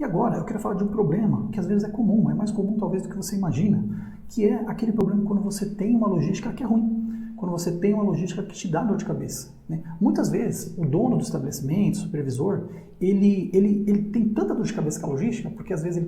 E agora eu quero falar de um problema que às vezes é comum, é mais comum talvez do que você imagina, que é aquele problema quando você tem uma logística que é ruim, quando você tem uma logística que te dá dor de cabeça, né? Muitas vezes o dono do estabelecimento, o supervisor, ele tem tanta dor de cabeça com a logística, porque às vezes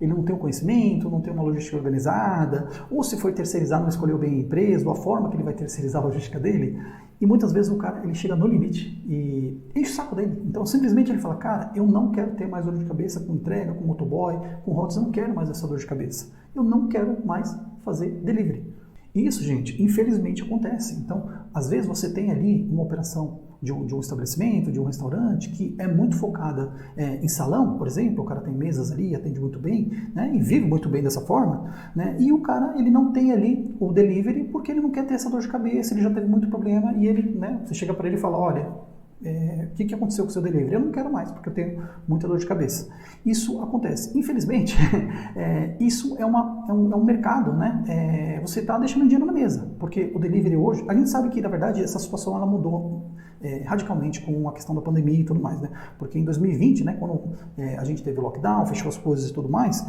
ele não tem o conhecimento, não tem uma logística organizada, ou se foi terceirizar não escolheu bem a empresa, ou a forma que ele vai terceirizar a logística dele, e muitas vezes o cara ele chega no limite e enche o saco dele. Então simplesmente ele fala, cara, eu não quero ter mais dor de cabeça com entrega, com motoboy, com rotas, eu não quero mais essa dor de cabeça. Eu não quero mais fazer delivery. Isso, gente, infelizmente acontece. Então, às vezes você tem ali uma operação de um estabelecimento, de um restaurante, que é muito focada em salão, por exemplo, o cara tem mesas ali, atende muito bem, né, e vive muito bem dessa forma, né, e o cara, ele não tem ali o delivery porque ele não quer ter essa dor de cabeça, ele já teve muito problema e ele, né, você chega para ele e fala, olha, o que aconteceu com o seu delivery? Eu não quero mais, porque eu tenho muita dor de cabeça. Isso acontece. Infelizmente, isso é um mercado, né? Você está deixando dinheiro na mesa, porque o delivery hoje, a gente sabe que, na verdade, essa situação ela mudou radicalmente com a questão da pandemia e tudo mais, né? Porque em 2020, né, quando a gente teve o lockdown, fechou as coisas e tudo mais,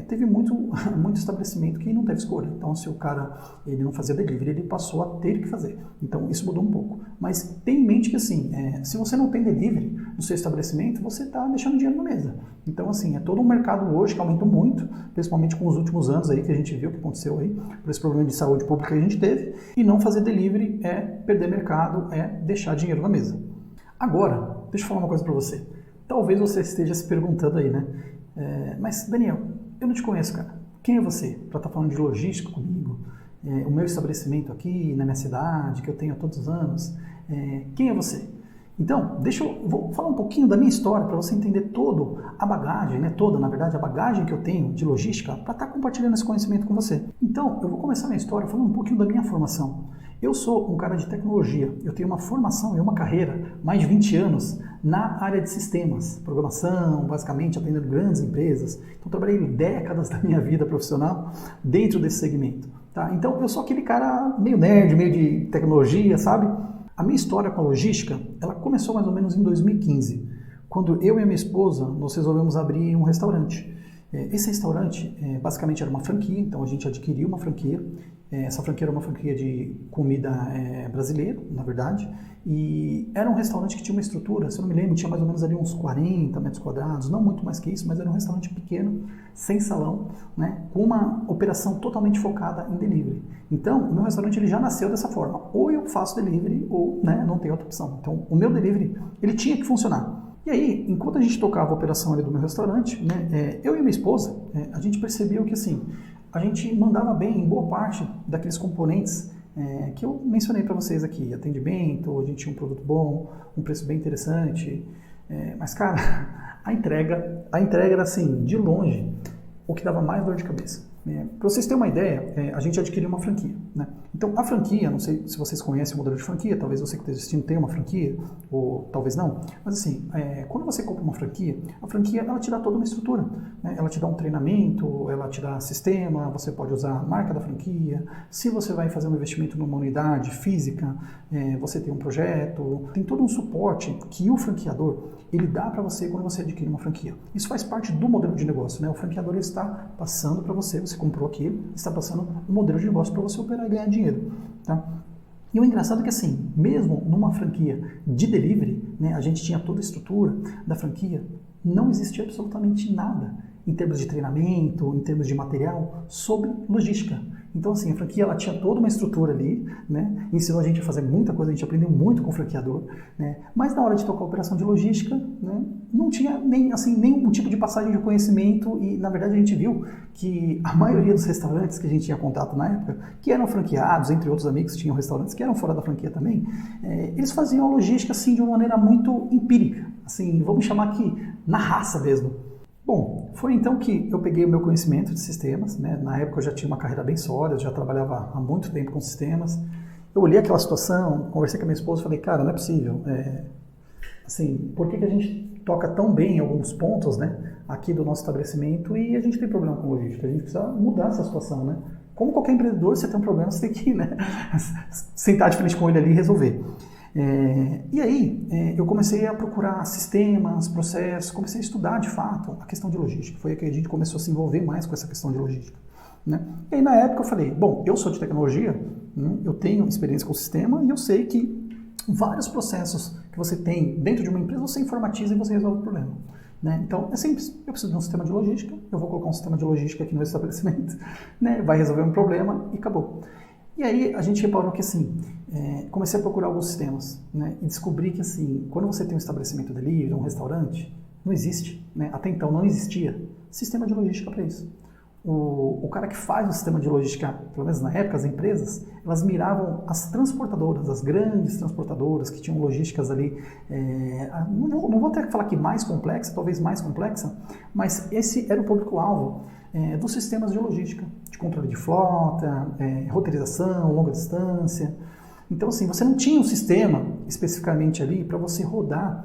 teve muito estabelecimento que não teve escolha. Então, se o cara ele não fazia delivery, ele passou a ter que fazer. Então, isso mudou um pouco. Mas tenha em mente que, assim, se você não tem delivery no seu estabelecimento, você está deixando dinheiro na mesa. Então, assim, é todo um mercado hoje que aumentou muito, principalmente com os últimos anos aí que a gente viu que aconteceu aí, por esse problema de saúde pública que a gente teve, e não fazer delivery é perder mercado, é deixar dinheiro na mesa. Agora, deixa eu falar uma coisa para você. Talvez você esteja se perguntando aí, né? Mas, Daniel, eu não te conheço, cara. Quem é você para estar falando de logística comigo? O meu estabelecimento aqui na minha cidade, que eu tenho há tantos anos. Quem é você? Então, vou falar um pouquinho da minha história para você entender toda a bagagem, né? Na verdade, a bagagem que eu tenho de logística para estar compartilhando esse conhecimento com você. Então, eu vou começar minha história falando um pouquinho da minha formação. Eu sou um cara de tecnologia, eu tenho uma formação e uma carreira, mais de 20 anos, na área de sistemas, programação, basicamente atendendo grandes empresas. Então, trabalhei décadas da minha vida profissional dentro desse segmento. Tá? Então, eu sou aquele cara meio nerd, meio de tecnologia, sabe? A minha história com a logística, ela começou mais ou menos em 2015, quando eu e a minha esposa, nós resolvemos abrir um restaurante. Esse restaurante, basicamente, era uma franquia, então a gente adquiriu uma franquia. Essa franquia era uma franquia de comida brasileira, na verdade, e era um restaurante que tinha uma estrutura, se eu não me lembro, tinha mais ou menos ali uns 40 metros quadrados, não muito mais que isso, mas era um restaurante pequeno, sem salão, né, com uma operação totalmente focada em delivery. Então, o meu restaurante ele já nasceu dessa forma, ou eu faço delivery, ou né, não tem outra opção. Então, o meu delivery, ele tinha que funcionar. E aí, enquanto a gente tocava a operação ali do meu restaurante, né, eu e minha esposa, a gente percebeu que assim, a gente mandava bem em boa parte daqueles componentes que eu mencionei para vocês aqui. Atendimento, a gente tinha um produto bom, um preço bem interessante. Mas, cara, a entrega era assim, de longe, o que dava mais dor de cabeça. Para vocês terem uma ideia, a gente adquiriu uma franquia, né? Então, a franquia, não sei se vocês conhecem o modelo de franquia, talvez você que está assistindo tenha uma franquia, ou talvez não, mas assim, quando você compra uma franquia, a franquia ela te dá toda uma estrutura, né? Ela te dá um treinamento, ela te dá sistema, você pode usar a marca da franquia, se você vai fazer um investimento numa unidade física, você tem um projeto, tem todo um suporte que o franqueador ele dá para você quando você adquire uma franquia. Isso faz parte do modelo de negócio, né? O franqueador está passando para você comprou aquilo, está passando um modelo de negócio para você operar e ganhar dinheiro. Tá? E o engraçado é que assim, mesmo numa franquia de delivery, né, a gente tinha toda a estrutura da franquia, não existia absolutamente nada em termos de treinamento, em termos de material, sobre logística. Então, assim, a franquia ela tinha toda uma estrutura ali, né? Ensinou a gente a fazer muita coisa, a gente aprendeu muito com o franqueador, né? Mas na hora de tocar a operação de logística, né, não tinha nenhum tipo de passagem de conhecimento e, na verdade, a gente viu que a maioria dos restaurantes que a gente tinha contato na época, que eram franqueados, entre outros amigos, tinham restaurantes que eram fora da franquia também, eles faziam a logística, assim, de uma maneira muito empírica, assim, vamos chamar aqui, na raça mesmo. Bom, foi então que eu peguei o meu conhecimento de sistemas, né? Na época eu já tinha uma carreira bem sólida, já trabalhava há muito tempo com sistemas. Eu olhei aquela situação, conversei com a minha esposa e falei, cara, não é possível. Assim, por que a gente toca tão bem em alguns pontos, né, aqui do nosso estabelecimento e a gente tem problema com logística? A gente precisa mudar essa situação, né? Como qualquer empreendedor, você tem um problema, você tem que, né, sentar de frente com ele ali e resolver. E aí eu comecei a procurar sistemas, processos, comecei a estudar de fato a questão de logística. Foi aí que a gente começou a se envolver mais com essa questão de logística. Né? E aí na época eu falei, bom, eu sou de tecnologia, eu tenho experiência com o sistema e eu sei que vários processos que você tem dentro de uma empresa, você informatiza e você resolve o problema. Né? Então, é simples. Eu preciso de um sistema de logística, eu vou colocar um sistema de logística aqui no estabelecimento, né? Vai resolver um problema e acabou. E aí a gente reparou que assim, comecei a procurar alguns sistemas, né? E descobri que assim, quando você tem um estabelecimento delivery, um restaurante, não existe, né? Até então não existia sistema de logística para isso. O cara que faz o sistema de logística, pelo menos na época, as empresas, elas miravam as transportadoras, as grandes transportadoras que tinham logísticas ali, não vou até falar que mais complexa, talvez mais complexa, mas esse era o público-alvo dos sistemas de logística, de controle de frota, roteirização, longa distância. Então, assim, você não tinha um sistema especificamente ali para você rodar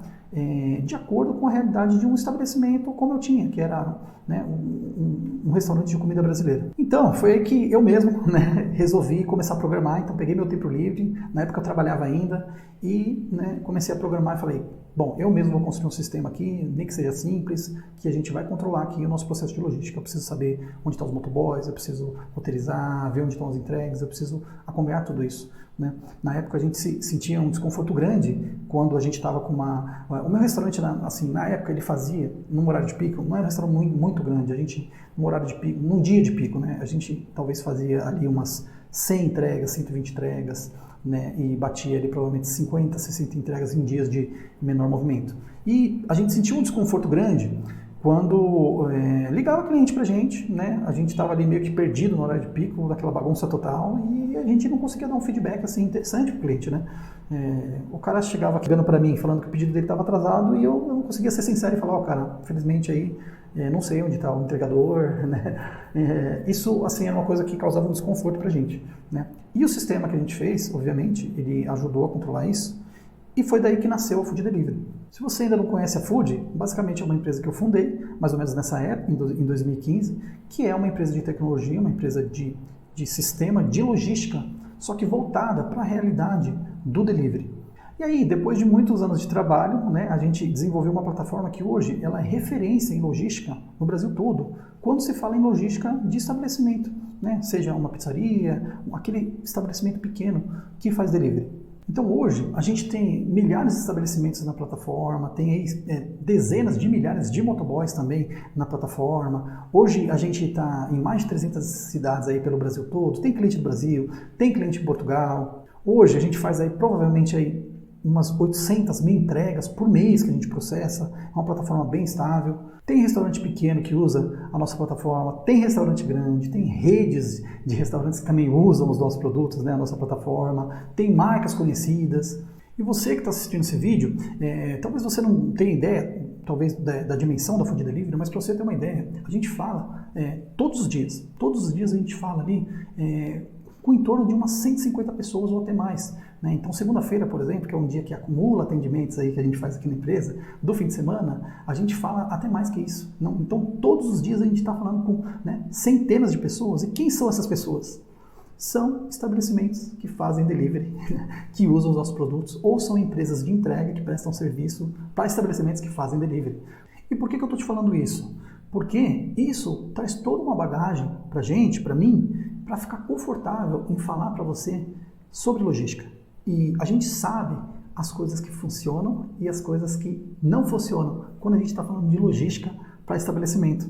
de acordo com a realidade de um estabelecimento como eu tinha, que era, né, um restaurante de comida brasileira. Então, foi aí que eu mesmo, né, resolvi começar a programar. Então, peguei meu tempo livre, na época eu trabalhava ainda, e, né, comecei a programar e falei, bom, eu mesmo vou construir um sistema aqui, nem que seja simples, que a gente vai controlar aqui o nosso processo de logística. Eu preciso saber onde estão os motoboys, eu preciso roteirizar, ver onde estão as entregas, eu preciso acompanhar tudo isso. Né? Na época a gente sentia um desconforto grande quando a gente estava com o meu restaurante, assim, na época ele fazia, num horário de pico, não era um restaurante muito grande, a gente, num dia de pico, né, a gente talvez fazia ali umas 100 entregas, 120 entregas, né, e batia ali provavelmente 50, 60 entregas em dias de menor movimento. E a gente sentia um desconforto grande quando ligava o cliente pra gente, né? A gente estava ali meio que perdido no horário de pico, daquela bagunça total, e a gente não conseguia dar um feedback assim interessante pro cliente, né? O cara chegava ligando para mim falando que o pedido dele estava atrasado e eu não conseguia ser sincero e falar, cara, infelizmente aí não sei onde está o entregador, né? Isso assim era uma coisa que causava um desconforto pra gente, né? E o sistema que a gente fez, obviamente, ele ajudou a controlar isso. E foi daí que nasceu a Food Delivery. Se você ainda não conhece a Food, basicamente é uma empresa que eu fundei, mais ou menos nessa época, em 2015, que é uma empresa de tecnologia, uma empresa de sistema de logística, só que voltada para a realidade do delivery. E aí, depois de muitos anos de trabalho, né, a gente desenvolveu uma plataforma que hoje ela é referência em logística no Brasil todo, quando se fala em logística de estabelecimento, né, seja uma pizzaria, aquele estabelecimento pequeno que faz delivery. Então hoje a gente tem milhares de estabelecimentos na plataforma, tem aí, dezenas de milhares de motoboys também na plataforma. Hoje a gente está em mais de 300 cidades aí pelo Brasil todo, tem cliente do Brasil, tem cliente em Portugal. Hoje a gente faz aí provavelmente aí umas 800 mil entregas por mês que a gente processa, é uma plataforma bem estável. Tem restaurante pequeno que usa a nossa plataforma, tem restaurante grande, tem redes de restaurantes que também usam os nossos produtos, né, a nossa plataforma, tem marcas conhecidas. E você que está assistindo esse vídeo, talvez você não tenha ideia, talvez da dimensão da Food Delivery, mas para você ter uma ideia, a gente fala todos os dias a gente fala ali com em torno de umas 150 pessoas ou até mais. Né? Então, segunda-feira, por exemplo, que é um dia que acumula atendimentos aí que a gente faz aqui na empresa, do fim de semana, a gente fala até mais que isso. Não, então, todos os dias a gente está falando com, né, centenas de pessoas. E quem são essas pessoas? São estabelecimentos que fazem delivery, que usam os nossos produtos, ou são empresas de entrega que prestam serviço para estabelecimentos que fazem delivery. E por que eu estou te falando isso? Porque isso traz toda uma bagagem para a gente, para mim, para ficar confortável em falar para você sobre logística. E a gente sabe as coisas que funcionam e as coisas que não funcionam quando a gente está falando de logística para estabelecimento.